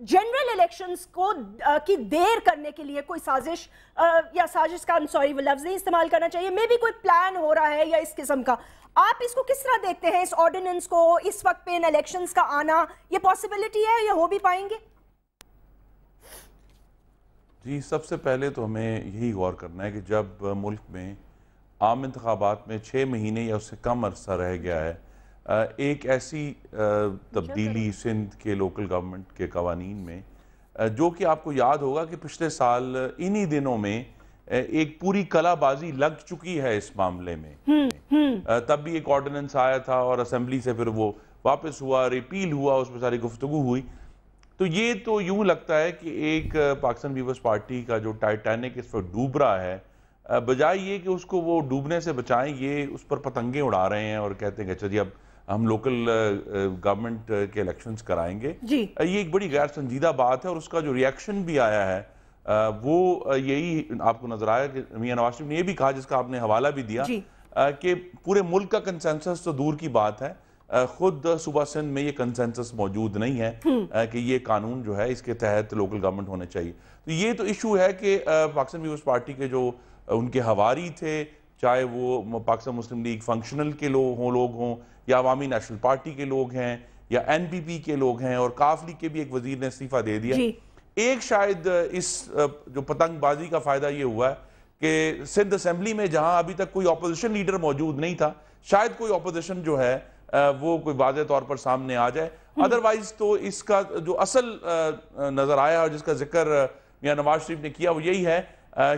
General elections کو کی دیر کرنے کے لیے کوئی سازش یا سازش کا سوری وہ لفظ نہیں استعمال کرنا چاہیے، میں بھی کوئی پلان ہو رہا ہے یا اس قسم کا، آپ اس کو کس طرح دیکھتے ہیں، اس آرڈیننس کو، اس وقت پہ ان الیکشنز کا آنا، یہ پاسبلٹی ہے یا ہو بھی پائیں گے؟ جی، سب سے پہلے تو ہمیں یہی غور کرنا ہے کہ جب ملک میں عام انتخابات میں 6 مہینے یا اس سے کم عرصہ رہ گیا ہے، ایک ایسی تبدیلی سندھ کے لوکل گورنمنٹ کے قوانین میں جو کہ آپ کو یاد ہوگا کہ پچھلے سال انہی دنوں میں ایک پوری کلا بازی لگ چکی ہے اس معاملے میں، تب بھی ایک آرڈیننس آیا تھا اور اسمبلی سے پھر وہ واپس ہوا، ریپیل ہوا، اس پہ ساری گفتگو ہوئی. تو یہ تو یوں لگتا ہے کہ ایک پاکستان پیپلز پارٹی کا جو ٹائٹینک اس پر ڈوب رہا ہے، بجائے یہ کہ اس کو وہ ڈوبنے سے بچائیں، یہ اس پر پتنگیں اڑا رہے ہیں اور کہتے ہیں کہ اچھا جی اب ہم لوکل گورنمنٹ کے الیکشنز کرائیں گے. یہ ایک بڑی غیر سنجیدہ بات ہے اور اس کا جو ریاکشن بھی آیا ہے وہ یہی آپ کو نظر آیا کہ میاں نواز شریف نے یہ بھی کہا، جس کا آپ نے حوالہ بھی دیا، کہ پورے ملک کا کنسنسس تو دور کی بات ہے، خود صوبہ سندھ میں یہ کنسنسس موجود نہیں ہے کہ یہ قانون جو ہے اس کے تحت لوکل گورنمنٹ ہونے چاہیے. تو یہ تو ایشو ہے کہ پاکستان پیپلز پارٹی کے جو ان کے ہواری تھے، چاہے وہ پاکستان مسلم لیگ فنکشنل کے لوگ ہوں یا عوامی نیشنل پارٹی کے لوگ ہیں یا این پی پی کے لوگ ہیں، اور کاف لیگ کے بھی ایک وزیر نے استعفیٰ دے دیا. ایک شاید اس جو پتنگ بازی کا فائدہ یہ ہوا ہے کہ سندھ اسمبلی میں جہاں ابھی تک کوئی اپوزیشن لیڈر موجود نہیں تھا، شاید کوئی اپوزیشن جو ہے وہ کوئی واضح طور پر سامنے آ جائے. ادروائز تو اس کا جو اصل نظر آیا اور جس کا ذکر میاں نواز شریف نے کیا وہ یہی ہے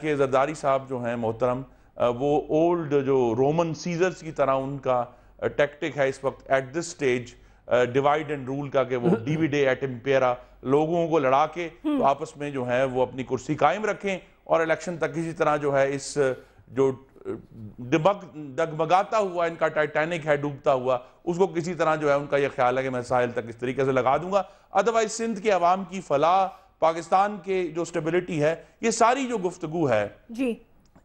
کہ زرداری صاحب جو ہیں محترم، وہ اولڈ جو رومن سیزرز کی طرح ان کا ٹیکٹک ہے اس وقت at this stage divide and rule کا، کہ وہ ڈیویڈے ایٹ امپیرا، لوگوں کو لڑا کے تو آپس میں جو ہے وہ اپنی کرسی قائم رکھیں اور الیکشن تک کسی طرح جو ہے اس جو ڈگمگاتا ہوا ان کا ٹائٹینک ہے ڈوبتا ہوا، اس کو کسی طرح جو ہے ان کا یہ خیال ہے کہ میں ساحل تک اس طریقے سے لگا دوں گا. ادروائز سندھ کے عوام کی فلاح، پاکستان کے جو سٹیبلٹی ہے، یہ ساری جو گفتگو ہے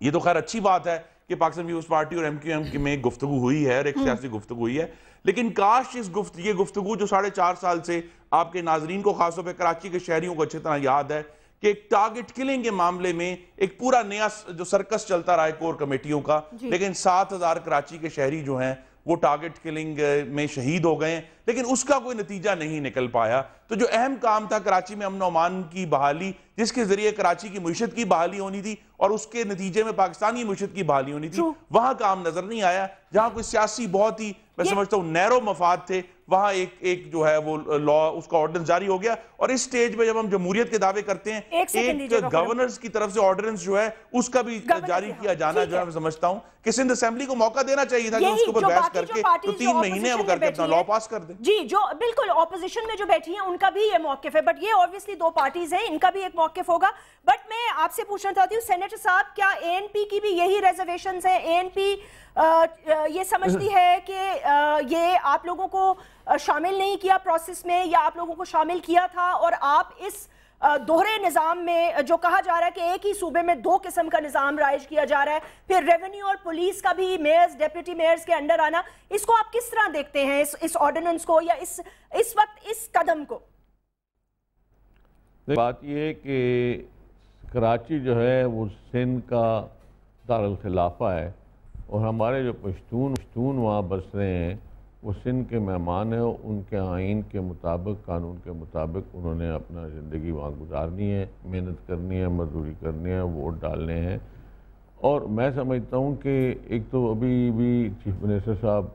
یہ تو خیر اچھی بات ہے کہ پاکستان پیپلز پارٹی اور ایم کیو ایم میں گفتگو ہوئی ہے اور ایک سیاسی گفتگو ہوئی ہے، لیکن کاش یہ گفتگو جو 4.5 سال سے آپ کے ناظرین کو خاص طور پہ کراچی کے شہریوں کو اچھی طرح یاد ہے کہ ایک ٹارگٹ کلنگ کے معاملے میں ایک پورا نیا جو سرکس چلتا رہا ہے کور کمیٹیوں کا، لیکن 7,000 کراچی کے شہری جو ہیں وہ ٹارگٹ کلنگ میں شہید ہو گئے ہیں، لیکن اس کا کوئی نتیجہ نہیں نکل پایا. تو جو اہم کام تھا کراچی میں امن و امان کی بحالی، جس کے ذریعے کراچی کی معیشت کی بحالی ہونی تھی اور اس کے نتیجے میں پاکستانی معیشت کی بحالی ہونی تھی، وہاں کام نظر نہیں آیا. جہاں کوئی سیاسی بہت ہی میں سمجھتا ہوں نیرو مفاد تھے، وہاں ایک جو ہے وہ لا، اس کا آرڈننس جاری ہو گیا. اور اس سٹیج پہ جب ہم جمہوریت کے دعوے کرتے ہیں، ایک گورنرز کی طرف سے آرڈننس جو ہے اس کا بھی جاری کیا جانا جو ہے میں سمجھتا ہوں کہ سندھ اسمبلی کو موقع دینا چاہیے تھا کہ اس کے اوپر بحث کر کے تو 3 مہینے وہ کر کے اپنا لا پاس کر دیں. جی، جو بالکل اپوزیشن میں جو بیٹھی ہیں ان کا بھی یہ موقف ہے، بٹ یہ obviously 2 پارٹیز ہیں، ان کا بھی ایک موقف ہوگا. بٹ میں آپ سے پوچھنا چاہتی ہوں سینیٹر صاحب، کیا اے این پی کی بھی یہی ریزرویشنز ہیں؟ اے این پی یہ سمجھتی ہے کہ یہ آپ لوگوں کو شامل نہیں کیا پروسیس میں، یا آپ لوگوں کو شامل کیا تھا اور آپ اس دوہرے نظام میں جو کہا جا رہا ہے کہ ایک ہی صوبے میں 2 قسم کا نظام رائج کیا جا رہا ہے، پھر ریونیو اور پولیس کا بھی میئرز، ڈیپٹی میئرز کے انڈر آنا، اس کو آپ کس طرح دیکھتے ہیں، اس آرڈیننس کو یا اس وقت اس قدم کو؟ بات یہ ہے کہ کراچی جو ہے وہ سندھ کا دارالخلافہ ہے اور ہمارے جو پشتون وہاں بس رہے ہیں وہ سندھ کے مہمان ہیں. ان کے آئین کے مطابق، قانون کے مطابق انہوں نے اپنا زندگی وہاں گزارنی ہے، محنت کرنی ہے، مزدوری کرنی ہے، ووٹ ڈالنے ہیں. اور میں سمجھتا ہوں کہ ایک تو ابھی بھی چیف منسٹر صاحب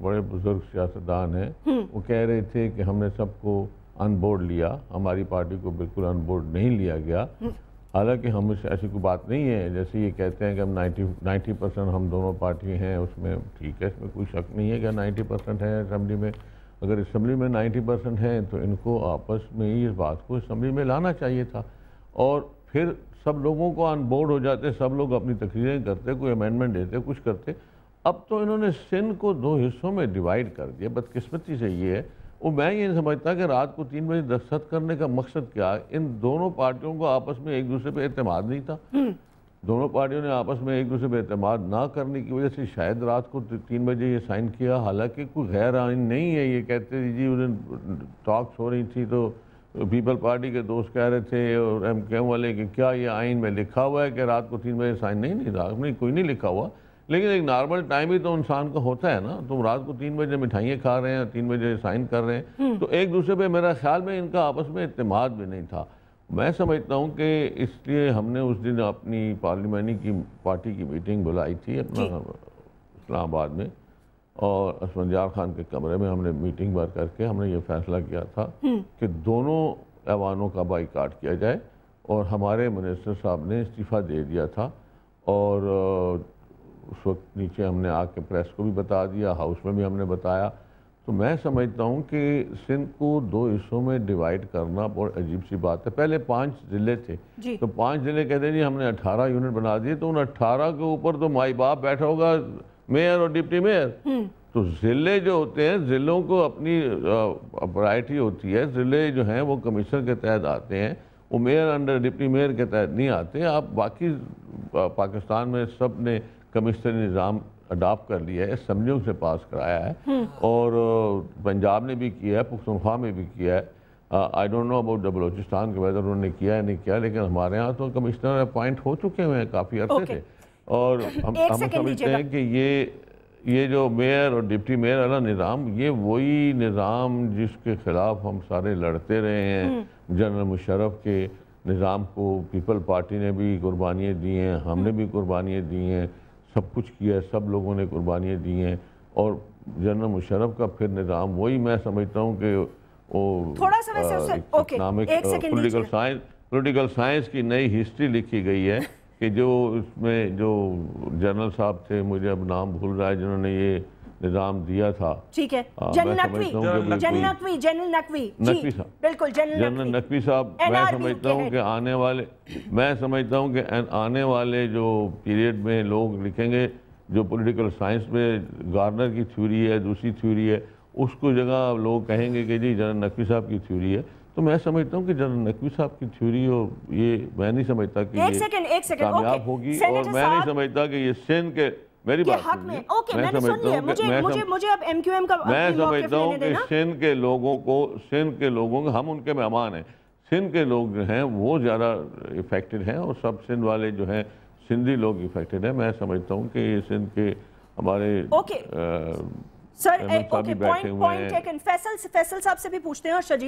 بڑے بزرگ سیاستدان ہیں، وہ کہہ رہے تھے کہ ہم نے سب کو ان بورڈ لیا، ہماری پارٹی کو بالکل ان بورڈ نہیں لیا گیا. حالانکہ ہم سے ایسی کوئی بات نہیں ہے، جیسے یہ کہتے ہیں کہ ہم 90% ہم دونوں پارٹی ہیں، اس میں ٹھیک ہے، اس میں کوئی شک نہیں ہے کہ 90% ہیں اسمبلی میں. اگر اسمبلی میں 90% ہیں تو ان کو آپس میں ہی اس بات کو اسمبلی میں لانا چاہیے تھا اور پھر سب لوگوں کو ان بورڈ ہو جاتے، سب لوگ اپنی تقریریں کرتے، کوئی امینڈمنٹ دیتے، کچھ کرتے. اب تو انہوں نے سندھ کو 2 حصوں میں ڈیوائیڈ کر دیا. بدقسمتی سے یہ ہے، اور میں یہ سمجھتا کہ رات کو 3 بجے دستخط کرنے کا مقصد کیا ہے؟ ان دونوں پارٹیوں کو آپس میں ایک دوسرے پہ اعتماد نہیں تھا. دونوں پارٹیوں نے آپس میں ایک دوسرے پہ اعتماد نہ کرنے کی وجہ سے شاید رات کو 3 بجے یہ سائن کیا. حالانکہ کوئی غیر آئین نہیں ہے. یہ کہتے جی ٹاکس ہو رہی تھی تو پیپل پارٹی کے دوست کہہ رہے تھے اور ایم کیو ایم والے کہ کیا یہ آئین میں لکھا ہوا ہے کہ رات کو 3 بجے سائن نہیں رہا، کوئی نہیں لکھا ہوا، لیکن ایک نارمل ٹائم ہی تو انسان کا ہوتا ہے نا. تم رات کو 3 بجے مٹھائیاں کھا رہے ہیں، 3 بجے سائن کر رہے ہیں، تو ایک دوسرے پہ میرا خیال میں ان کا آپس میں اعتماد بھی نہیں تھا. میں سمجھتا ہوں کہ اس لیے ہم نے اس دن اپنی پارلیمانی کی پارٹی کی میٹنگ بلائی تھی اپنا اسلام آباد میں، اور اسفندیار خان کے کمرے میں ہم نے میٹنگ بار کر کے ہم نے یہ فیصلہ کیا تھا کہ دونوں ایوانوں کا بائیکاٹ کیا جائے، اور ہمارے منسٹر صاحب نے استعفیٰ دے دیا تھا. اور اس وقت نیچے ہم نے آ کے پریس کو بھی بتا دیا، ہاؤس میں بھی ہم نے بتایا. تو میں سمجھتا ہوں کہ سندھ کو 2 حصوں میں ڈیوائیڈ کرنا بہت عجیب سی بات ہے. پہلے 5 ضلع تھے، تو 5 ضلع کہتے ہیں جی ہم نے 18 یونٹ بنا دیے، تو ان 18 کے اوپر تو مائی باپ بیٹھا ہوگا، میئر اور ڈپٹی میئر. تو ضلع جو ہوتے ہیں، ضلعوں کو اپنی پرائرٹی ہوتی ہے. ضلع جو ہیں وہ کمیشن کے تحت آتے ہیں، وہ میئر انڈر ڈپٹی میئر کے تحت نہیں آتے. آپ باقی پاکستان میں سب نے کمشنری نظام اڈاپٹ کر لیا ہے، اسمبلیوں سے پاس کرایا ہے، اور پنجاب نے بھی کیا ہے، پختونخوا میں بھی کیا ہے. I don't know about Balochistan کے ویدر انہوں نے کیا ہے نہیں کیا، لیکن ہمارے ہاں تو کمشنر اپوائنٹ ہو چکے ہوئے ہیں کافی عرصے سے. اور ہم سمجھتے ہیں کہ یہ جو میئر اور ڈپٹی میئر والا نظام، یہ وہی نظام جس کے خلاف ہم سارے لڑتے رہے ہیں. جنرل مشرف کے نظام کو پیپل پارٹی نے بھی قربانیاں دی ہیں، ہم نے بھی قربانیاں دی ہیں، سب کچھ کیا ہے، سب لوگوں نے قربانیاں دی ہیں. اور جنرل مشرف کا پھر نظام وہی میں سمجھتا ہوں کہ وہ پولیٹیکل سائنس کی نئی ہسٹری لکھی گئی ہے کہ جو اس میں جو جنرل صاحب تھے، مجھے اب نام بھول رہا ہے، جنہوں نے یہ نظام دیا تھا. ٹھیک ہے، جنرل نقوی صاحب. میں سمجھتا ہوں کہ آنے والے جو پیریڈ میں لوگ لکھیں گے، جو پولیٹیکل سائنس میں گارنر کی تھیوری ہے، دوسری تھیوری ہے، اس کو جگہ لوگ کہیں گے کہ جی جنرل نقوی صاحب کی تھیوری ہے. تو میں سمجھتا ہوں کہ جنرل نقوی صاحب کی تھیوری، اور یہ میں نہیں سمجھتا کہ یہ کامیاب ہوگی، اور میں نہیں سمجھتا کہ یہ سندھ کے میری بات سنیے، میں سمجھتا ہوں کہ سندھ کے لوگوں کو ہم ان کے مہمان ہیں. سندھ کے لوگ جو ہیں وہ زیادہ افیکٹڈ ہیں، اور سب سندھ والے جو ہیں سندھی لوگ افیکٹڈ ہیں. میں سمجھتا ہوں کہ یہ سندھ کے ہمارے سر پوائنٹ ٹیکن. فیصل صاحب سے بھی پوچھتے ہیں اور شجیل